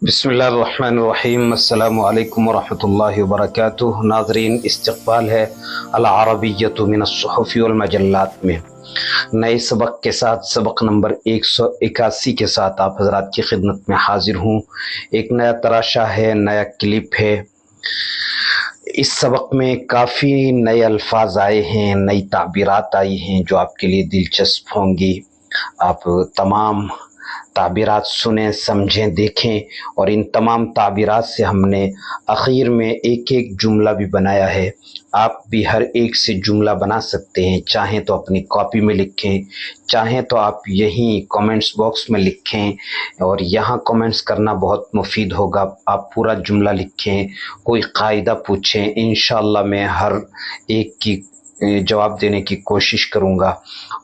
बिस्मिल्लाहिर्रहमानिर्रहीम। अस्सलामु अलैकुम वरहमतुल्लाहि वबरकातुह। नाज़रीन, इस्तक़बाल है अल-अरबिय्यतु मिनस्सुहुफ़ि वल मजल्लात में नए सबक के साथ, सबक नंबर 181 के साथ आप हज़रात की खिदमत में हाजिर हूँ। एक नया तराशा है, नया क्लिप है। इस सबक में काफ़ी नए अल्फाज आए हैं, नई ताबीरात आई हैं जो आपके लिए दिलचस्प होंगी। आप तमाम ताबीरात सुनें, समझें, देखें। और इन तमाम ताबीरात से हमने आखिर में एक एक जुमला भी बनाया है। आप भी हर एक से जुमला बना सकते हैं। चाहें तो अपनी कॉपी में लिखें, चाहें तो आप यहीं कमेंट्स बॉक्स में लिखें, और यहाँ कमेंट्स करना बहुत मुफीद होगा। आप पूरा जुमला लिखें, कोई कायदा पूछें, इंशाअल्लाह मैं हर एक की जवाब देने की कोशिश करूँगा।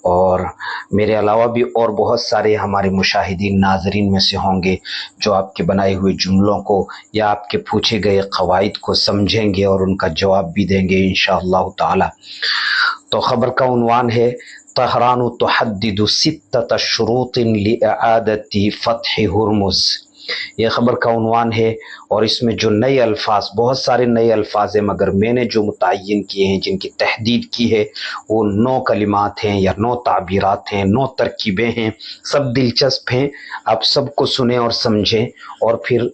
और मेरे अलावा भी और बहुत सारे हमारे मुशाहिदीन नाजरीन में से होंगे जो आपके बनाए हुए जुमलों को या आपके पूछे गए कवायद को समझेंगे और उनका जवाब भी देंगे इंशाअल्लाह ताला। तो खबर का उन्वान है तहरान तुहद्दिदु सित्तत शुरूतिन लिआदति फ़त्ह हुर्मुज़। ये खबर का उन्वान है। और इसमें जो नए अल्फाज, बहुत सारे नए अल्फाज हैं, मगर मैंने जो मुतय्यन किए हैं, जिनकी तहदीद की है, वो 9 कलिमात हैं या 9 ताबीरात हैं, 9 तरकीबें हैं। सब दिलचस्प हैं। आप सबको सुने और समझें, और फिर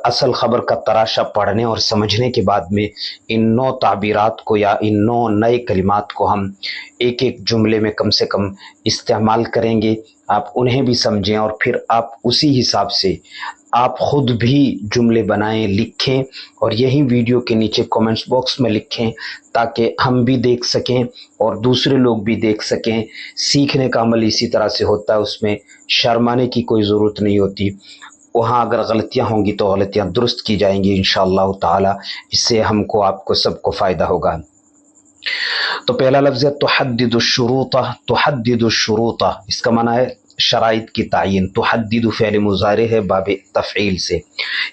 असल खबर का तराशा पढ़ने और समझने के बाद में इन 9 ताबीरात को या इन 9 नए कलिमात को हम एक एक जुमले में कम से कम इस्तेमाल करेंगे। आप उन्हें भी समझें और फिर आप उसी हिसाब से आप खुद भी जुमले बनाएं, लिखें, और यही वीडियो के नीचे कमेंट्स बॉक्स में लिखें ताकि हम भी देख सकें और दूसरे लोग भी देख सकें। सीखने का अमल इसी तरह से होता है, उसमें शर्माने की कोई ज़रूरत नहीं होती। वहाँ अगर गलतियाँ होंगी तो गलतियाँ दुरुस्त की जाएंगी इंशाअल्लाह ताला। इससे हमको, आपको, सबको फ़ायदा होगा। तो पहला लफ्ज़ है तुहद्दिदु शुरूता। तुहद्दिदु शुरूता, इसका माना है शराइत की तायीन। तुहद्दिदु फ़िअल मुज़ारे है बाब तफ़ईल से।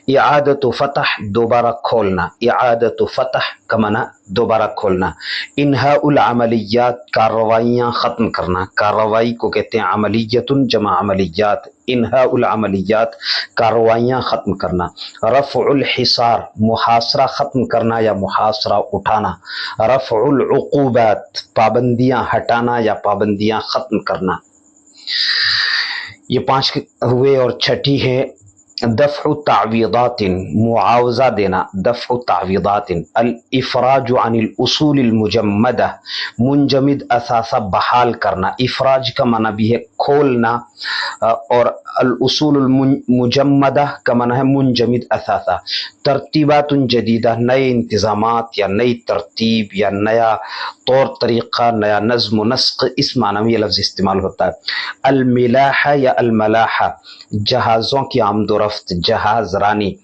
इआदतु फ़तह, दोबारा खोलना। इआदतु फ़तह का माना दोबारा खोलना। इन्हाउल अमलियात, कार्रवाइयाँ ख़त्म करना। कार्रवाई को कहते हैं अमलियतुन जमा अमलियात। इन्हाउल अमलियात, कार्रवाइयाँ ख़त्म करना। रफ़उल हिसार, मुहासरा ख़त्म करना या मुहासरा उठाना। रफ़उल उक़ूबात, पाबंदियाँ हटाना या पाबंदियाँ ख़त्म करना। ये 5 हुए। और छठी है दफ़उ तावीदातिन, मुआवजा देना। दफ़उ तावीदातिन। अल इफ़राजु अनिल उसूलिल मुजम्मदा, मुंजमिद असासा बहाल करना। इफ़राज का माना भी है खोलना, और अल उसूलुल मुजम्मदा का माना है मुंजमिद असासा। तरतीबातुन जदीदा, नए इंतज़ामात या नई तरतीब या नया तौर तरीक़ा, नया नज़्म व नस्क़, इस माना में ये लफ्ज़ इस्तेमाल होता है। अल मिलाहा या अल मलाहा, जहाज़ों की आमदोरफ्त, जहाज़ रानी।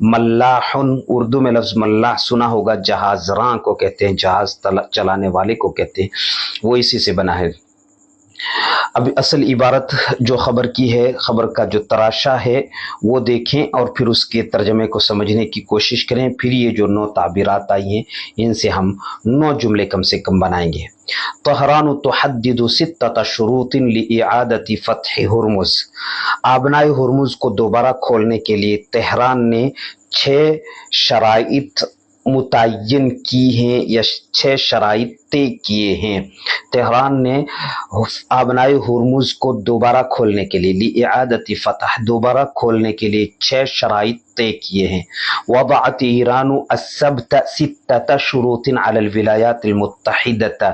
मल्लाहुन, उर्दू में लफ्ज़ मल्लाह सुना होगा, जहाज़रां को कहते हैं, जहाज़ चलाने वाले को कहते हैं, वो इसी से बना है। अब असल इबारत जो खबर की है, खबर का जो तराशा है वो देखें और फिर उसके तर्जमे को समझने की कोशिश करें। फिर ये जो 9 ताबीरात आई हैं, इनसे हम 9 जुमले कम से कम बनाएंगे। Tehran तुहद्दिदु सित्तत शुरूतिन लिइआदति फ़त्ह Hormuz. आबनाए हुर्मुज़ को दोबारा खोलने के लिए तेहरान ने 6 शराइत मुतय्यन की हैं या 6 शराइत तय किए हैं। तेहरान ने आबनाए हुर्मुज़ को दोबारा खोलने के लिए, लिइआदति फ़तह, दोबारा खोलने के लिए 6 शराइत तय किए हैं। वदअत ईरानु अस्सब्त सित्तत शुरूतिन अलल विलायातिल मुत्तहिदता।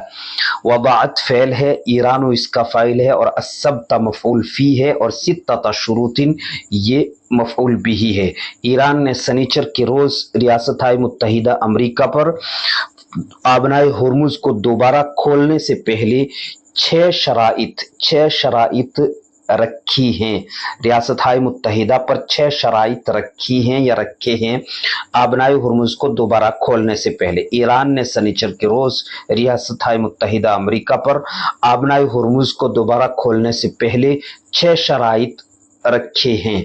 वदअत फ़ेल है, ईरानु इसका फ़ाइल है, और अस्सब्त मफ़ऊल फ़ी है, और सित्तत शुरूतिन ये मफ़ऊल बिही है। ईरान ने सनीचर के रोज़ रियासत मुत्तहिदा अमरीका पर आबनाए हुर्मुज़ को दोबारा खोलने से पहले 6 शराइत रखी हैं। रियासत मुत्तहिदा पर 6 शराइत रखी हैं या रखे हैं आबनाए हुर्मुज़ को दोबारा खोलने से पहले। ईरान ने सनीचर के रोज़ रियासत मुत्तहिदा अमरीका पर आबनाए हुर्मुज़ को दोबारा खोलने से पहले 6 शराइत रखे हैं।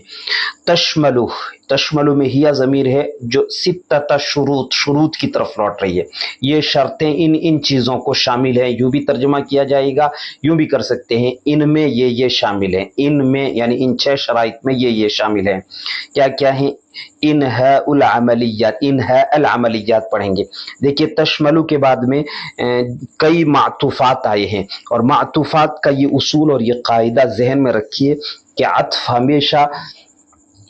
तशमलु, तशमलु में हिया ज़मीर है जो सित्तता शुरूत की तरफ लौट रही है। ये शर्तें इन चीज़ों को शामिल है। यूँ भी तर्जुमा किया जाएगा, यूँ भी कर सकते हैं, इनमें ये शामिल है। इनमें यानी इन 6 शराइत में ये शामिल है। क्या क्या है? इन्हा उल अमलियात, इन्हा अल अमलियात पढ़ेंगे। देखिए तशमलु के बाद में कई मातूफात आए हैं, और मातूफात का ये उसूल और ये कायदा जहन में रखिए कि अत्फ हमेशा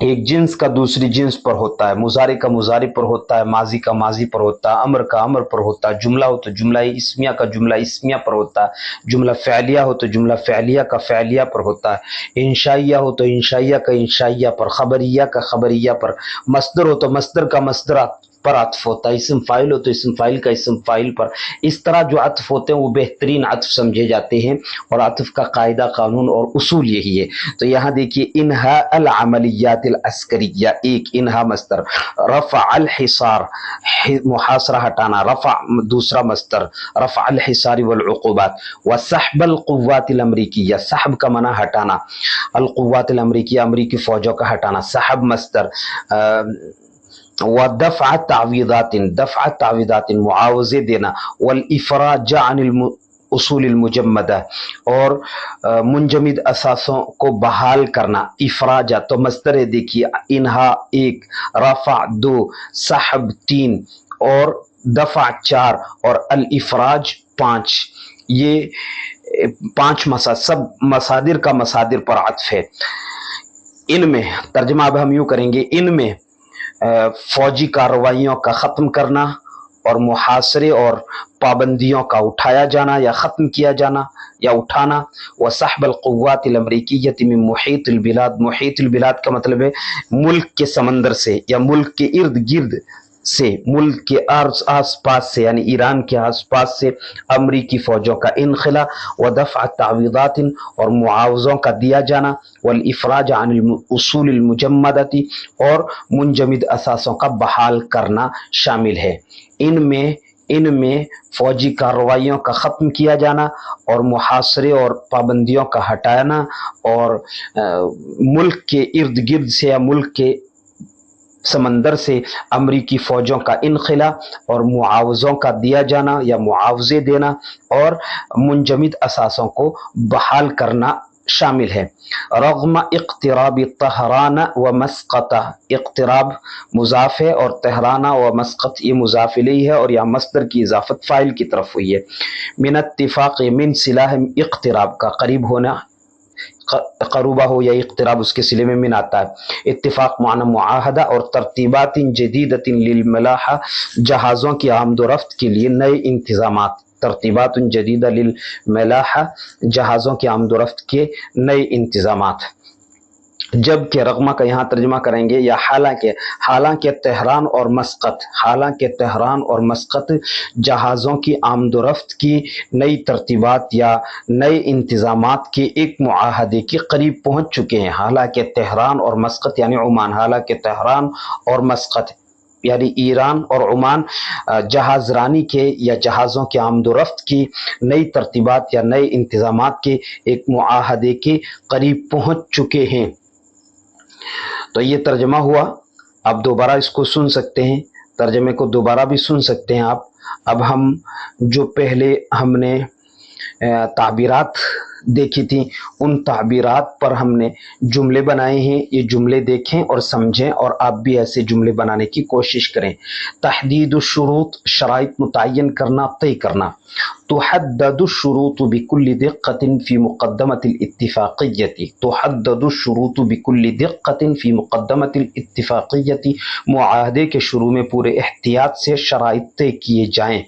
एक जिन्स का दूसरी जिन्स पर होता है, मुजारे का मुजारे पर होता है, माजी का माजी पर होता है, अमर का अमर पर होता है, जुमला हो तो जुमला इस्मिया का जुमला इस्मिया पर होता है, जुमला फ़ैलिया हो तो जुमला फ़ैलिया का फ़ैलिया पर होता है, इंशाइया हो तो इंशाइया का इंशाइया पर, खबरिया का खबरिया पर, मस्दर हो तो मस्दर का मस्दर पर अत्फ होता है, इसम फ़ाइल हो तो इसम फ़ाइल का इसम फ़ाइल पर। इस तरह जो अत्फ होते हैं वो बेहतरीन अत्फ समझे जाते हैं, और अत्फ का कायदा कानून और उसूल यही है। तो यहाँ देखिए इन्हा अल अमलियातिल अस्करिया, एक इन्हा मस्तर, रफ़ा अल हिसार मुहासरा हटाना, रफ़ा दूसरा मस्तर, रफ़ा अल हिसारी वल उक़ूबात, व सहब अल क़ुव्वातिल अमरीकिया, सहब का मना हटाना, अल क़ुव्वातिल अमरीकिया अमरीकी फ़ौजों का हटाना, सहब मस्तर, व दफ़अ तावीदातिन, दफ़अ तावीदातिन मुआवजे देना, वल इफ़राज अनिल उसूल मुजम्मदा, और मुंजमिद असासों को बहाल करना। इफराजा तो मस्तर देखिए, इन्हा 1, रफ़ा 2, सहब 3, और दफ़ा 4, और अल इफराज 5। ये 5 सब मसादिर का मसादिर पर अत्फ है। इनमें तर्जमा अब हम यूँ करेंगे, इनमें फौजी कार्रवाइयों का ख़त्म करना और मुहासरे और पाबंदियों का उठाया जाना या ख़त्म किया जाना या उठाना, व सहब अल क़ुव्वातिल अमरीकिय्यति मिन मुहीतिल बिलाद, मुहीतिल बिलाद का मतलब है मुल्क के समंदर से या मुल्क के इर्द गिर्द से, मुल्क के आस पास से, यानी ईरान के आस पास से अमरीकी फ़ौजों का इनखला, व दफ़अ तावीदातिन और मुआवज़ों का दिया जाना, वल इफ़राज अनिल उसूलिल मुजम्मदती और मुंजमिद असासों का बहाल करना शामिल है। इनमें फ़ौजी कार्रवाइयों का ख़त्म किया जाना और मुहासरे और पाबंदियों का हटाना, और मुल्क के इर्द गिर्द से या मुल्क के समंदर से अमरीकी फ़ौजों का इनखला और मुआवज़ों का दिया जाना या मुआवजे देना, और मुंजमिद असासों को बहाल करना शामिल है। रग़म इक़्तिराब तहरान व मस्क़त, इक़्तिराब मुज़ाफ़ है और तहराना व मस्क़त ये मुज़ाफ़ इलैहि है, और यहाँ मस्दर की इज़ाफ़त फ़ाइल की तरफ हुई है। मिन इत्तिफ़ाक़ मिन सिलाह इक़्तिराब का करीब होना, क़रूबा हो या इक़्तिराब उसके सिले में मिन आता है। इत्तिफ़ाक़ माना मुआहदा, और तरतीबातिन जदीदतिन लिल मलाहा, जहाज़ों की आमद व रफ्त के लिए नए इंतज़ामात, तरतीबातुन जदीदा लिल मलाहा, जहाज़ों की आमद व रफ्त के नए इंतज़ामात। जबकि रग़मा का यहाँ तर्जुमा करेंगे या हालांकि तेहरान और मस्क़त, हालांकि तेहरान और मस्क़त जहाज़ों की आमद व रफ्त की नई तरतीबात या नए इंतज़ामात के एक मुआहदे के करीब पहुँच चुके हैं। हालांकि तेहरान और मस्क़त यानी ओमान, हालांकि तेहरान और मस्क़त यानी ईरान और ओमान जहाज़ रानी के या जहाज़ों के आमद व रफ्त की नई तरतीबात या नए इंतज़ामात के एक मुआहदे के करीब पहुँच चुके हैं। तो ये तर्जमा हुआ। आप दोबारा इसको सुन सकते हैं, तर्जमे को दोबारा भी सुन सकते हैं आप। अब हम जो पहले हमने ताबीरात देखी थी, उन ताबीरात पर हमने जुमले बनाए हैं। ये जुमले देखें और समझें, और आप भी ऐसे जुमले बनाने की कोशिश करें। तहदीदुश शुरूत, शराइत मुतय्यन करना, तय करना। तुहद्ददु शुरूत बिकुल्लि दिक्कतिन फी मुक़द्दमतिल इत्तिफ़ाक़िय्यति, तुहद्ददु शुरूत बिकुल्लि दिक्कतिन फी मुक़द्दमतिल इत्तिफ़ाक़िय्यति, मुआहदे के शुरू में पूरे एहतियात से शराइत तय किए जाएँ।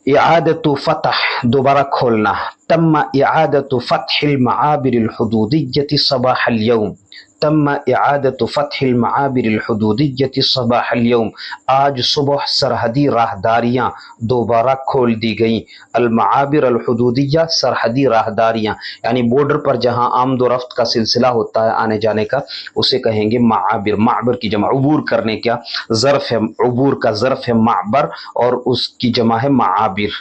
इआदतु फ़तह, दोबारा खोलना। तम्मा इआदतु फ़तहिल मआबिरिल हुदूदिय्यति सबाहल यौम, तम्मा इआदतु फ़तहिल मआबिरिल हुदूदिय्यति सबाहल यौम, आज सुबह सरहदी राहदारियाँ दोबारा खोल दी गईं। अल मआबिर अल हुदूदिया, सरहदी राहदारियाँ, यानी बॉर्डर पर जहाँ आमद व रफ्त का सिलसिला होता है आने जाने का, उसे कहेंगे मआबिर। मआबिर की जमा उबूर करने का ज़र्फ़ है, उबूर का ज़र्फ़ है मअबर, और उसकी जमा है मआबिर।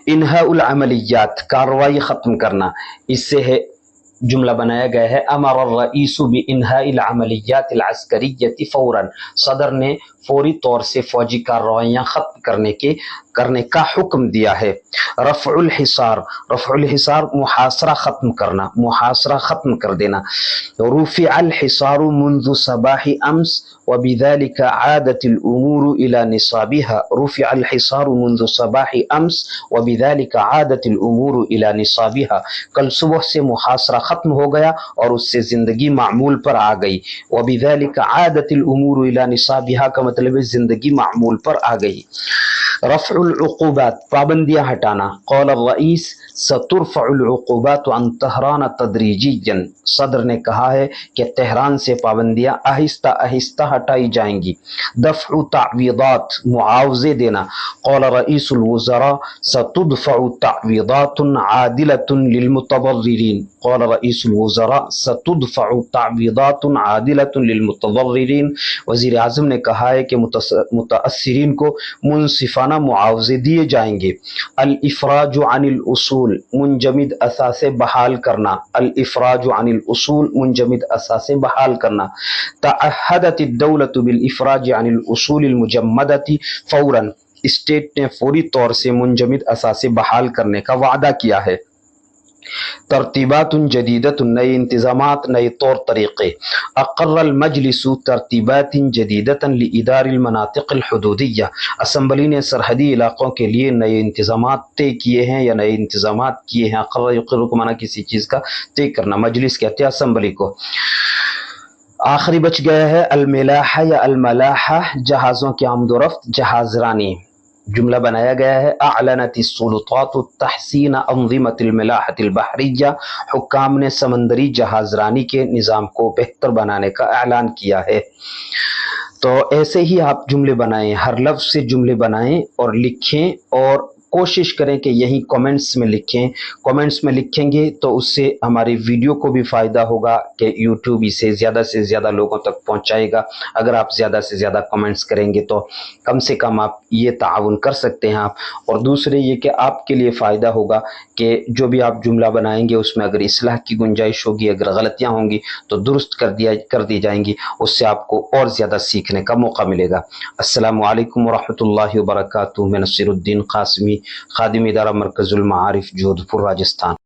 इन्हा उल अमलियात, कार्रवाई ख़त्म करना, इससे है جملہ بنایا گیا ہے امر الرئیس بانہاء العملیات العسکریۃ فورا، صدر نے فوری طور سے فوجی کارروائیاں ختم کرنے کا حکم دیا ہے۔ رفع الحصار، رفع الحصار محاصرہ ختم کرنا، محاصرہ ختم کر دینا۔ رفع الحصار منذ صباح امس وبذلك عادت الامور الى نصابها، رفع الحصار منذ صباح امس وبذلك عادت الامور الى نصابها، کل صبح سے محاصرہ ختم ہو گیا اور اس سے زندگی معمول پر آ گئی۔ وبذلك عادت الامور الى نصابها کا مطلب ہے زندگی معمول پر آ گئی۔ رفع العقوبات، پابندیاں ہٹانا۔ قول الرئیس سترفع العقوبات عن طہران تدریجیا، صدر نے کہا ہے کہ تہران سے پابندیاں آہستہ آہستہ ہٹائی جائیں گی۔ دفع تعویضات، معاوضے دینا۔ قول رئیس الوزراء ستدفع تعویضات عادلة للمتضررین، قول رئیس الوزراء ستدفع تعویضات عادلة للمتضررین، وزیر اعظم نے کہا ہے کہ متاثرین کو منصفانہ معاوضے دیے جائیں گے۔ الافراج عن الاصول، منجمد اثاثے بحال کرنا، الافراج عن الاصول منجمد اثاثے بحال کرنا۔ تعہدت الدولة بالافراج عن الاصول المجمدة فورا، اسٹیٹ نے فوری طور سے منجمد اثاثے بحال کرنے کا وعدہ کیا ہے۔ ترتیبات جدیدت، نئے انتظامات، نئے طور طریقے۔ اقر المجلس ترتیبات جدیدتا لادار المناطق الحدودیہ، اسمبلی نے سرحدی علاقوں کے لیے نئے انتظامات طے کیے ہیں یا نئے انتظامات کیے ہیں۔ اقر یقر کو معنی کسی چیز کا طے کرنا، مجلس کہتے ہیں اسمبلی کو۔ آخری بچ گیا ہے الملاحہ یا الملاحہ، جہازوں کی آمد و رفت، جہاز رانی۔ جملہ بنایا گیا ہے اعلنت السلطات تحسین انظمۃ الملاحۃ البحریہ، حکام نے سمندری جہاز رانی کے نظام کو بہتر بنانے کا اعلان کیا ہے۔ تو ایسے ہی آپ جملے بنائیں، ہر لفظ سے جملے بنائیں اور لکھیں، اور کوشش کریں کہ یہی کامنٹس میں لکھیں۔ کامنٹس میں لکھیں گے تو اس سے ہماری ویڈیو کو بھی فائدہ ہوگا کہ یوٹیوب اسے زیادہ سے زیادہ لوگوں تک پہنچائے گا۔ اگر آپ زیادہ سے زیادہ کامنٹس کریں گے تو کم سے کم آپ یہ تعاون کر سکتے ہیں آپ، اور دوسرے یہ کہ آپ کے لیے فائدہ ہوگا کہ جو بھی آپ جملہ بنائیں گے اس میں اگر اصلاح کی گنجائش ہوگی، اگر غلطیاں ہوں گی تو درست کر دی جائیں گی، اس سے آپ کو اور زیادہ سیکھنے کا موقع ملے گا۔ السلام علیکم ورحمۃ اللہ وبرکاتہ۔ میں نصیر الدین قاسمی، خادم ادارہ مرکز المعارف جودھپور، راجستھان۔